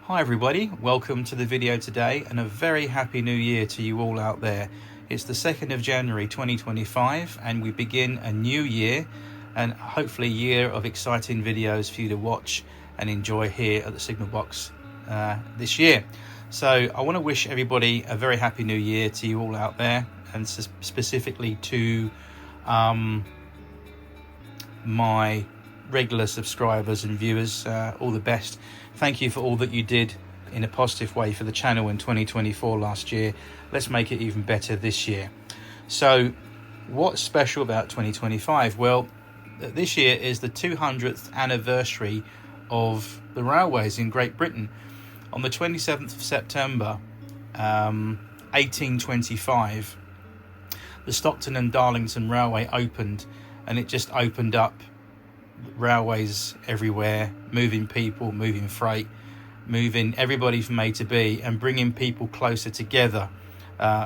Hi everybody, welcome to the video today and a very happy new year to you all out there. It's the 2nd of January 2025 and we begin a new year and hopefully a year of exciting videos for you to watch and enjoy here at the Signal Box this year. So I want to wish everybody a very happy new year to you all out there, and specifically to my regular subscribers and viewers, all the best. Thank you for all that you did in a positive way for the channel in 2024 last year. Let's make it even better this year. So what's special about 2025? Well, this year is the 200th anniversary of the railways in Great Britain. On the 27th of September 1825, the Stockton and Darlington Railway opened, and it just opened up railways everywhere, moving people, moving freight, moving everybody from A to B, and bringing people closer together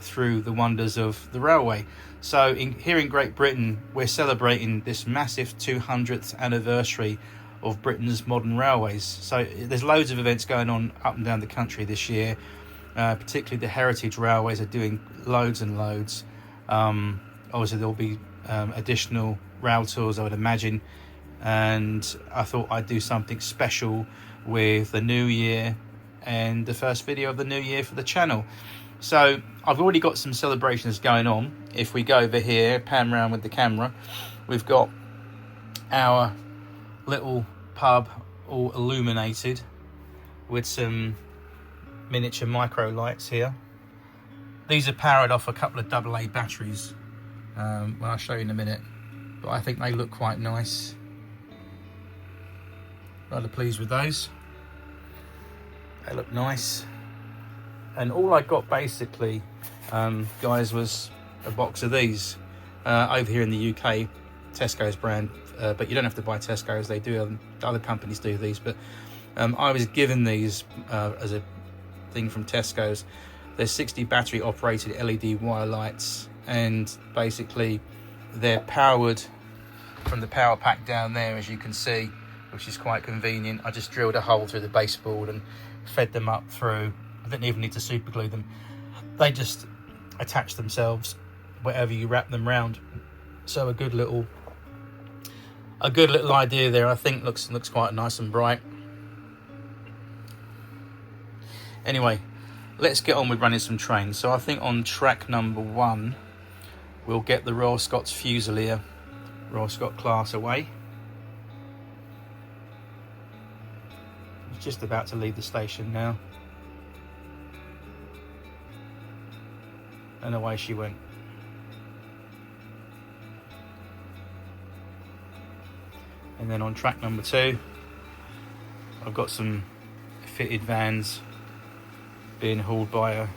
through the wonders of the railway. So here in Great Britain, we're celebrating this massive 200th anniversary of Britain's modern railways. So there's loads of events going on up and down the country this year, particularly the heritage railways are doing loads and loads. Obviously there'll be additional rail tours, I would imagine, and I thought I'd do something special with the new year and the first video of the new year for the channel. So I've already got some celebrations going on. If we go over here, pan around with the camera, we've got our little pub all illuminated with some miniature micro lights here. These are powered off a couple of AA batteries, well, I'll show you in a minute, but I think they look quite nice. Rather pleased with those. They look nice. And all I got basically, guys, was a box of these over here in the UK, Tesco's brand, but you don't have to buy Tesco's, they do, other companies do these, but I was given these as a thing from Tesco's. They're 60 battery operated LED wire lights, and basically they're powered from the power pack down there, as you can see, which is quite convenient. I just drilled a hole through the baseboard and fed them up through. I didn't even need to super glue them. They just attach themselves wherever you wrap them round. So a good little idea there. I think looks quite nice and bright. Anyway, let's get on with running some trains. So I think on track number 1 we'll get the Royal Scots Fusilier Royal Scot class away. Just about to leave the station now, and away she went. And then on track number 2 I've got some fitted vans being hauled by a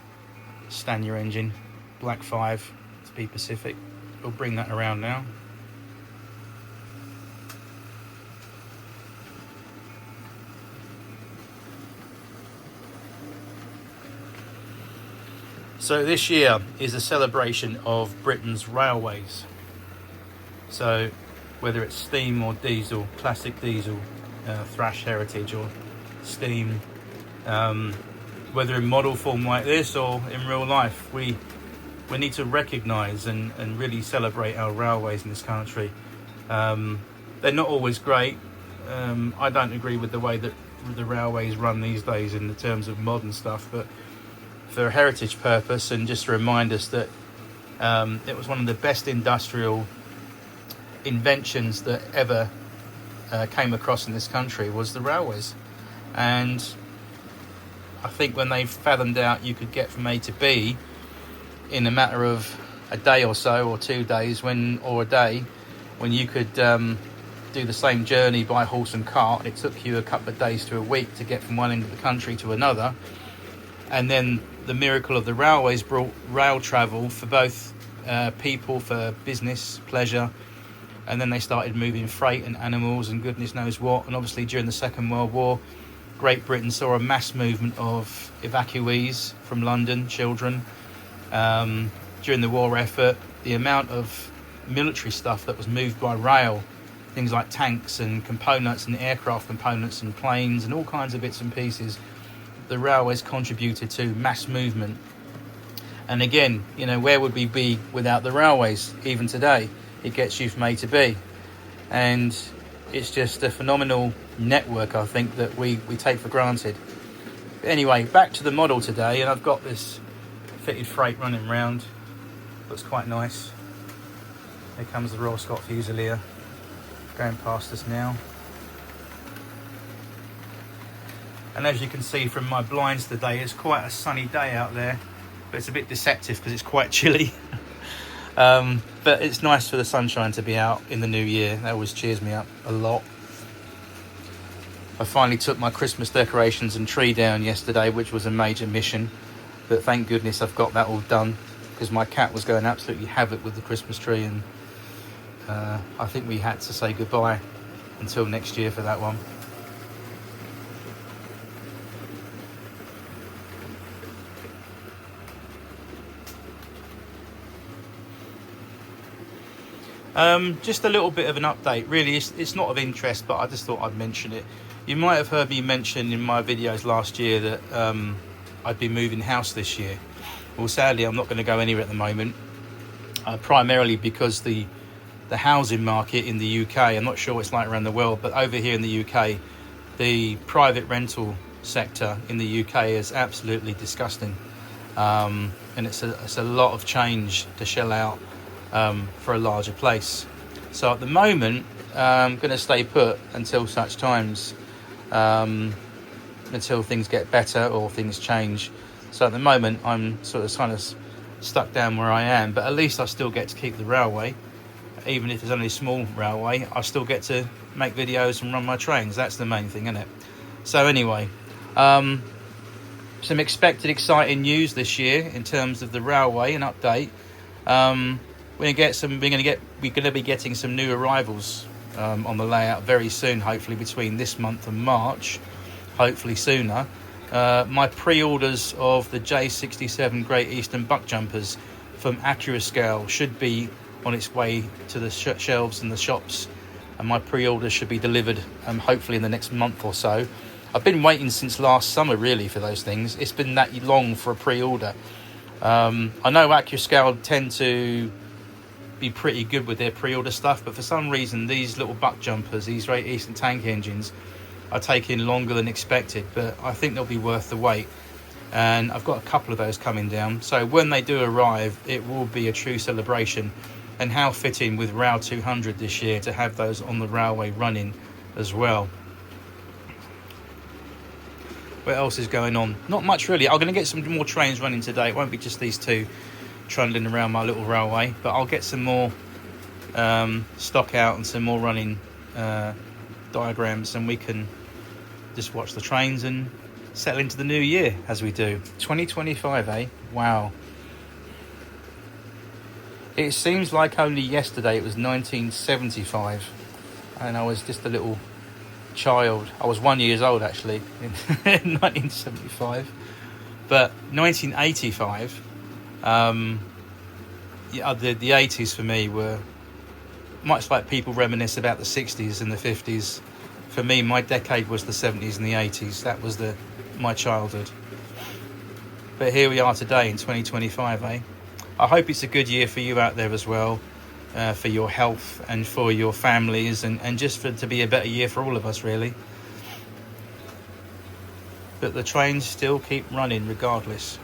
Stanier engine, Black 5 to be Pacific. We'll bring that around now. So this year is a celebration of Britain's railways. So whether it's steam or diesel, classic diesel, thrash heritage, or steam, whether in model form like this or in real life, we need to recognise and really celebrate our railways in this country. They're not always great. I don't agree with the way that the railways run these days in the terms of modern stuff, but for a heritage purpose and just to remind us that it was one of the best industrial inventions that ever came across in this country was the railways. And I think when they fathomed out you could get from A to B in a matter of a day or so, or 2 days, or a day, when you could do the same journey by horse and cart, it took you a couple of days to a week to get from one end of the country to another. And then the miracle of the railways brought rail travel for both people, for business, pleasure, and then they started moving freight and animals and goodness knows what. And obviously during the Second World War, Great Britain saw a mass movement of evacuees from London, children. During the war effort, the amount of military stuff that was moved by rail, things like tanks and components and aircraft components and planes and all kinds of bits and pieces, the railways contributed to mass movement. And again, you know, where would we be without the railways? Even today, it gets you from A to B. And it's just a phenomenal network, I think, that we take for granted. But anyway, back to the model today, and I've got this fitted freight running round. Looks quite nice. Here comes the Royal Scot Fusilier going past us now. And as you can see from my blinds today, it's quite a sunny day out there, but it's a bit deceptive because it's quite chilly. But it's nice for the sunshine to be out in the new year. That always cheers me up a lot. I finally took my Christmas decorations and tree down yesterday, which was a major mission, but thank goodness I've got that all done, because my cat was going absolutely havoc with the Christmas tree, and I think we had to say goodbye until next year for that one. Just a little bit of an update, really. It's not of interest, but I just thought I'd mention it. You might have heard me mention in my videos last year that I'd be moving house this year. Well, sadly, I'm not going to go anywhere at the moment, primarily because the housing market in the UK, I'm not sure what it's like around the world, but over here in the UK, the private rental sector in the UK is absolutely disgusting. And it's a lot of change to shell out for a larger place. So at the moment, I'm going to stay put until such times, until things get better or things change. So at the moment, I'm sort of kind of stuck down where I am, but at least I still get to keep the railway. Even if it's only a small railway, I still get to make videos and run my trains. That's the main thing, isn't it? So anyway, some expected exciting news this year in terms of the railway. An update. We're going to be getting some new arrivals on the layout very soon, hopefully between this month and March, hopefully sooner. My pre-orders of the J67 Great Eastern Buck Jumpers from Accurascale should be on its way to the shelves in the shops, and my pre-orders should be delivered hopefully in the next month or so. I've been waiting since last summer really for those things. It's been that long for a pre-order. I know Accurascale tend to be pretty good with their pre-order stuff, but for some reason these little buck jumpers, these Great Eastern tank engines, are taking longer than expected, but I think they'll be worth the wait, and I've got a couple of those coming down, so when they do arrive it will be a true celebration. And how fitting with RAL 200 this year to have those on the railway running as well. What else is going on? Not much really. I'm going to get some more trains running today. It won't be just these two trundling around my little railway, but I'll get some more stock out and some more running diagrams, and we can just watch the trains and settle into the new year as we do. 2025, eh? Wow. It seems like only yesterday it was 1975, and I was just a little child. I was 1 year old actually in 1975, but 1985, yeah, the 80s for me were much like people reminisce about the 60s and the 50s. For me, my decade was the 70s and the 80s. That was my childhood. But here we are today in 2025, eh? I hope it's a good year for you out there as well, for your health and for your families, and just for it to be a better year for all of us, really. But the trains still keep running regardless.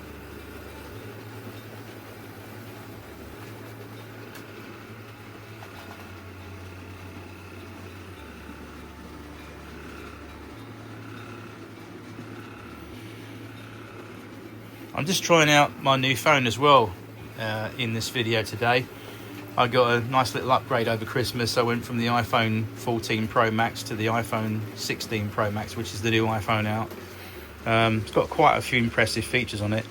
I'm just trying out my new phone as well. In this video today, I got a nice little upgrade over Christmas. I went from the iPhone 14 Pro Max to the iPhone 16 Pro Max, which is the new iPhone out. It's got quite a few impressive features on it.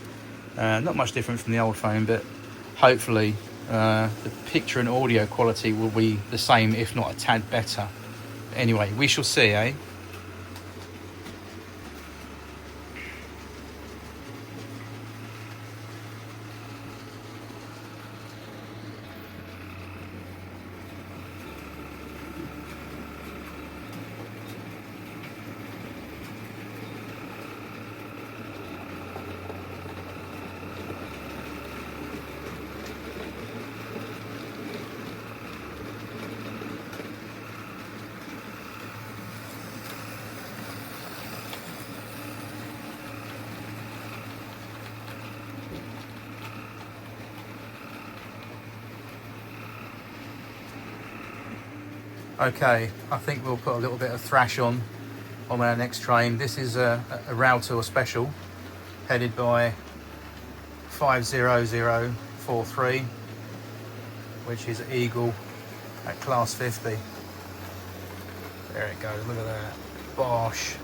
Not much different from the old phone, but hopefully the picture and audio quality will be the same, if not a tad better. Anyway, we shall see, eh? Okay, I think we'll put a little bit of thrash on our next train. This is a rail tour special headed by 50043, which is Eagle at class 50. There it goes, look at that. Bosh.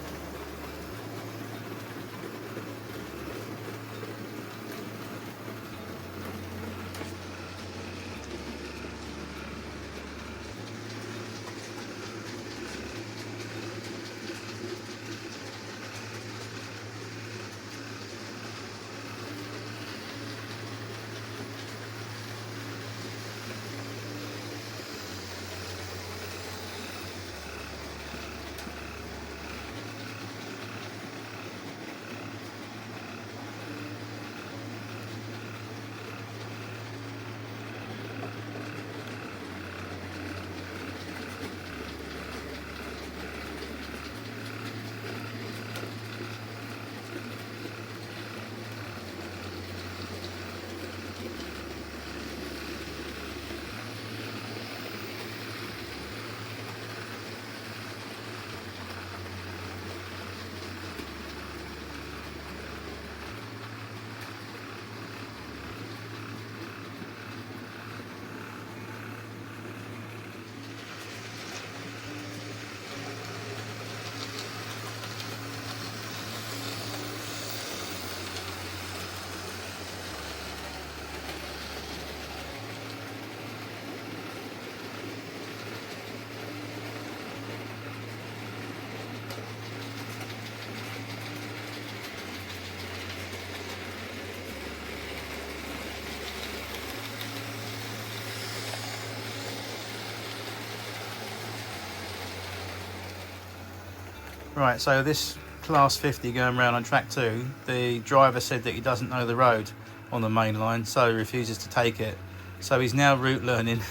Right, so this class 50 going around on track 2, the driver said that he doesn't know the road on the main line, so he refuses to take it. So he's now route learning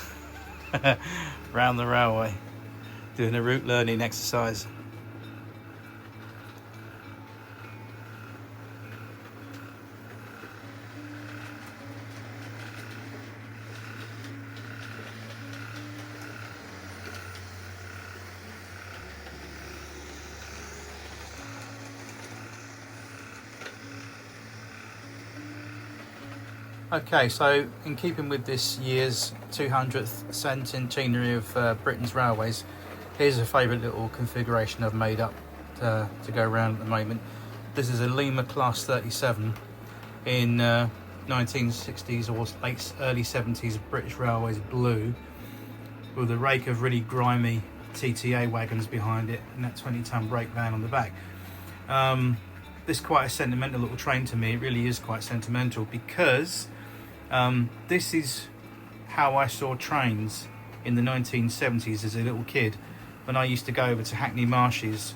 around the railway, doing a route learning exercise. Okay, so in keeping with this year's 200th centenary of Britain's railways, here's a favourite little configuration I've made up to go around at the moment. This is a Lima Class 37 in 1960s or early 70s British Railways blue, with a rake of really grimy TTA wagons behind it and that 20-ton brake van on the back. This is quite a sentimental little train to me. It really is quite sentimental because this is how I saw trains in the 1970s as a little kid, when I used to go over to Hackney Marshes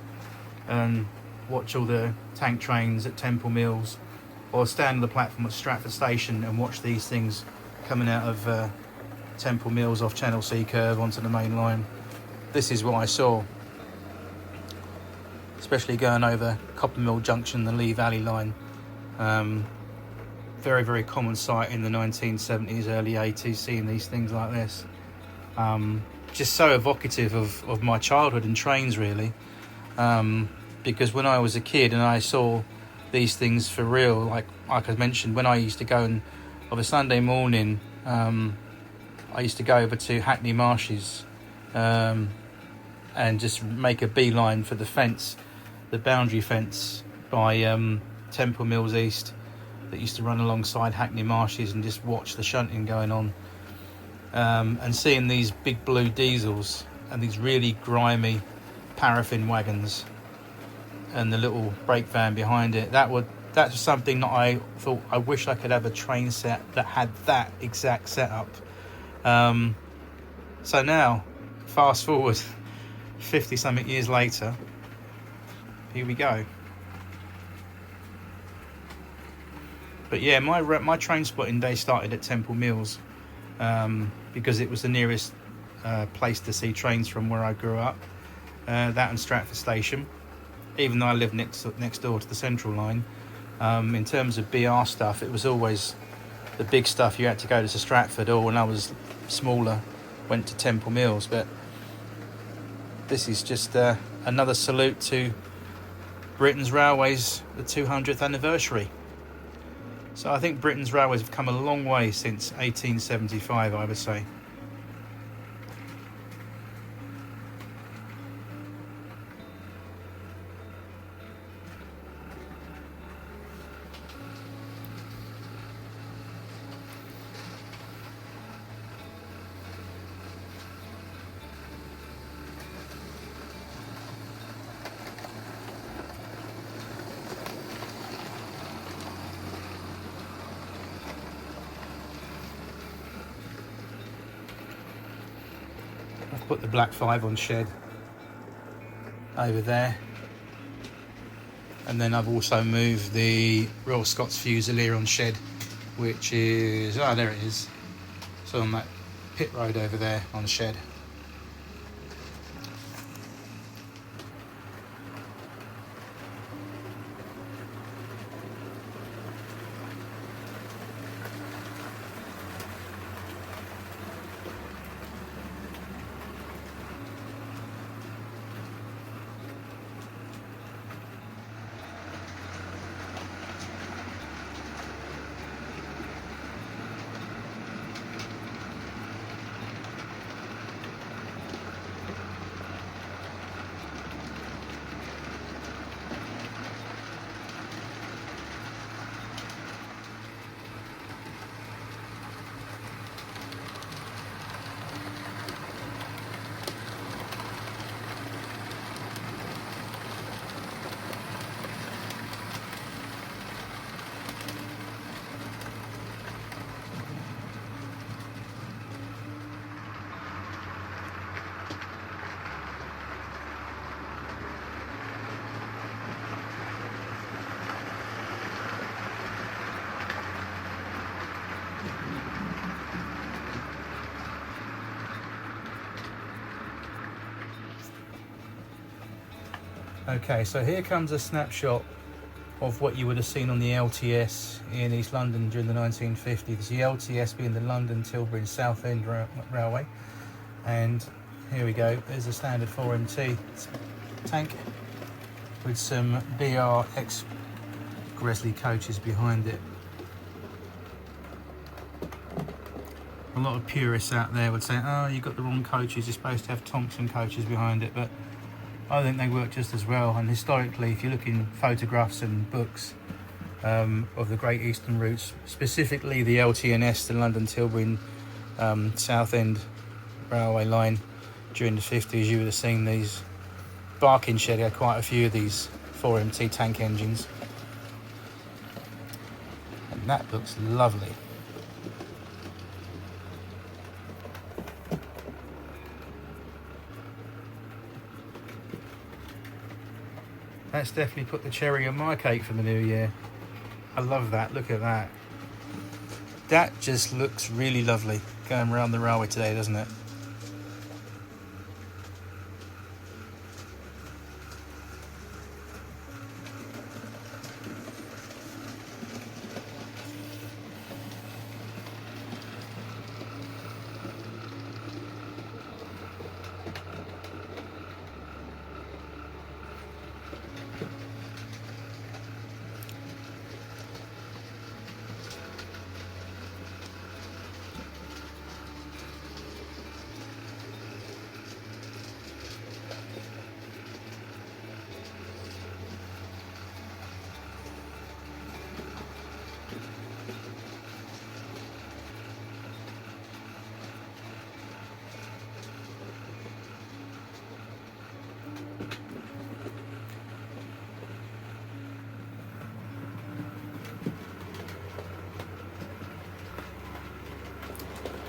and watch all the tank trains at Temple Mills, or stand on the platform at Stratford Station and watch these things coming out of Temple Mills off Channel C curve onto the main line. This is what I saw, especially going over Coppermill Junction, the Lee Valley line. Very, very common sight in the 1970s, early 80s, seeing these things like this. Just so evocative of my childhood and trains, really. Because when I was a kid and I saw these things for real, like I mentioned, when I used to go and, of a Sunday morning, I used to go over to Hackney Marshes and just make a beeline for the fence, the boundary fence by Temple Mills East, that used to run alongside Hackney Marshes, and just watch the shunting going on, and seeing these big blue diesels and these really grimy paraffin wagons and the little brake van behind it. That's something that I thought I wish I could have a train set that had that exact setup. So now, fast forward 50 something years later, here we go. But yeah, my train spotting day started at Temple Mills, because it was the nearest place to see trains from where I grew up. That and Stratford Station, even though I lived next door to the Central line. In terms of BR stuff, it was always the big stuff you had to go to Stratford, or when I was smaller, went to Temple Mills. But this is just another salute to Britain's Railways, the 200th anniversary. So I think Britain's Railways have come a long way since 1875, I would say. I've put the black 5 on shed over there, and then I've also moved the Royal Scots Fusilier on shed, which is, oh there it is, so on that pit road over there on shed. Okay, so here comes a snapshot of what you would have seen on the LTS in East London during the 1950s. The LTS being the London Tilbury and Southend Railway. And here we go, there's a standard 4MT tank with some BRX Gresley coaches behind it. A lot of purists out there would say, oh, you've got the wrong coaches, you're supposed to have Thompson coaches behind it, but I think they work just as well. And historically, if you look in photographs and books of the Great Eastern routes, specifically the LTNS, the London Tilbury and Southend Railway line during the 50s, you would have seen these. Barkingshed had quite a few of these 4MT tank engines. And that looks lovely. That's definitely put the cherry on my cake for the new year. I love that, look at that. That just looks really lovely going around the railway today, doesn't it?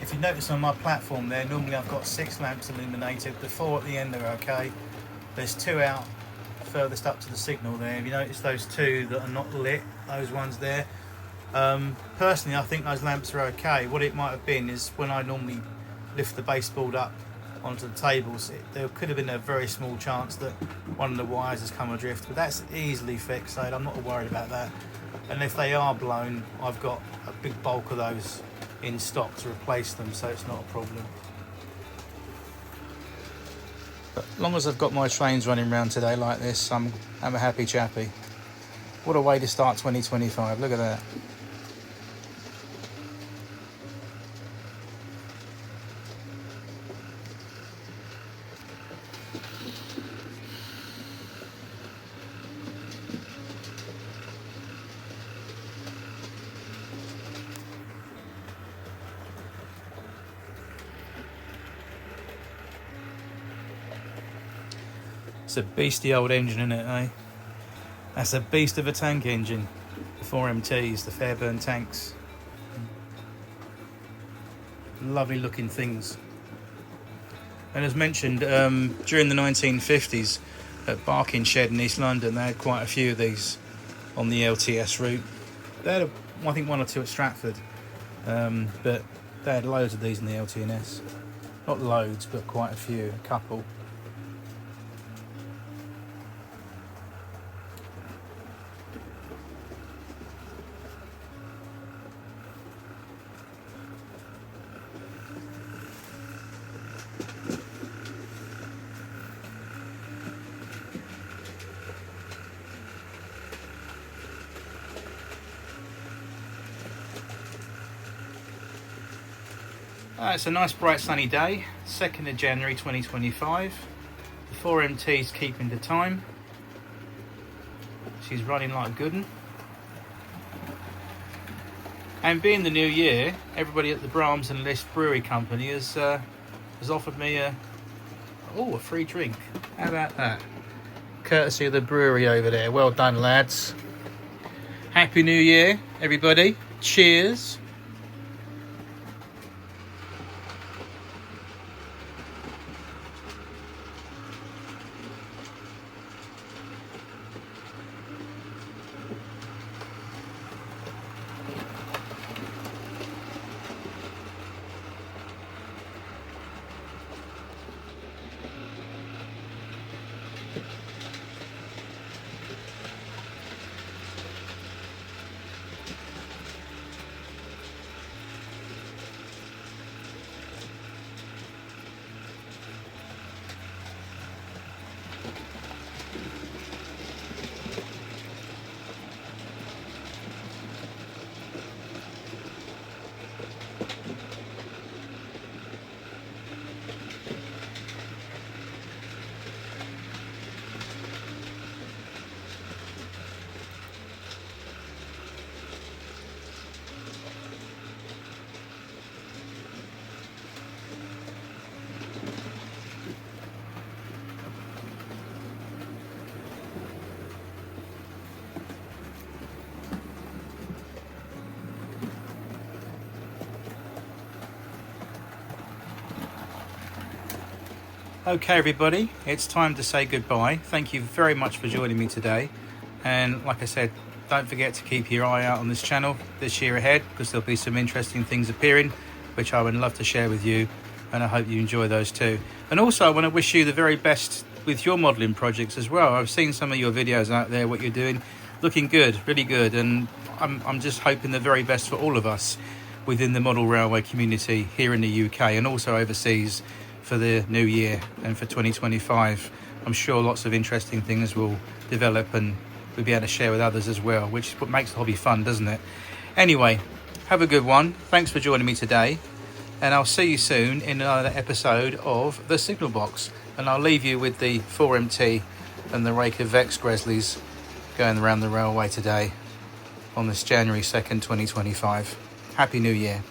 If you notice on my platform there, normally I've got 6 lamps illuminated. The 4 at the end are okay. There's 2 out furthest up to the signal there. If you notice those 2 that are not lit, those ones there. Personally, I think those lamps are okay. What it might have been is when I normally lift the baseboard up onto the tables, there could have been a very small chance that one of the wires has come adrift, but that's easily fixed, so I'm not worried about that. And if they are blown, I've got a big bulk of those in stock to replace them, so it's not a problem. As long as I've got my trains running around today like this, I'm a happy chappy. What a way to start 2025, look at that. It's a beastly old engine, isn't it, eh? That's a beast of a tank engine. The 4MTs, the Fairburn tanks. Lovely looking things. And as mentioned, during the 1950s at Barkingshed in East London, they had quite a few of these on the LTS route. They had, I think, one or two at Stratford, but they had loads of these in the LTNS. Not loads, but quite a few, a couple. It's a nice bright sunny day, 2nd of January 2025. The 4MT's keeping the time. She's running like a good one. And being the new year, everybody at the Brahms and List Brewery Company has offered me a free drink. How about that? Courtesy of the brewery over there. Well done, lads. Happy New Year, everybody. Cheers. Okay everybody, it's time to say goodbye. Thank you very much for joining me today. And like I said, don't forget to keep your eye out on this channel this year ahead, because there'll be some interesting things appearing, which I would love to share with you. And I hope you enjoy those too. And also I want to wish you the very best with your modelling projects as well. I've seen some of your videos out there, what you're doing, looking good, really good. And I'm just hoping the very best for all of us within the model railway community here in the UK and also overseas for the new year and for 2025. I'm sure lots of interesting things will develop and we'll be able to share with others as well, which is what makes the hobby fun, doesn't it? Anyway, have a good one. Thanks for joining me today, and I'll see you soon in another episode of The Signal Box. And I'll leave you with the 4MT and the rake of Vex Gresleys going around the railway today on this January 2nd, 2025. Happy New Year.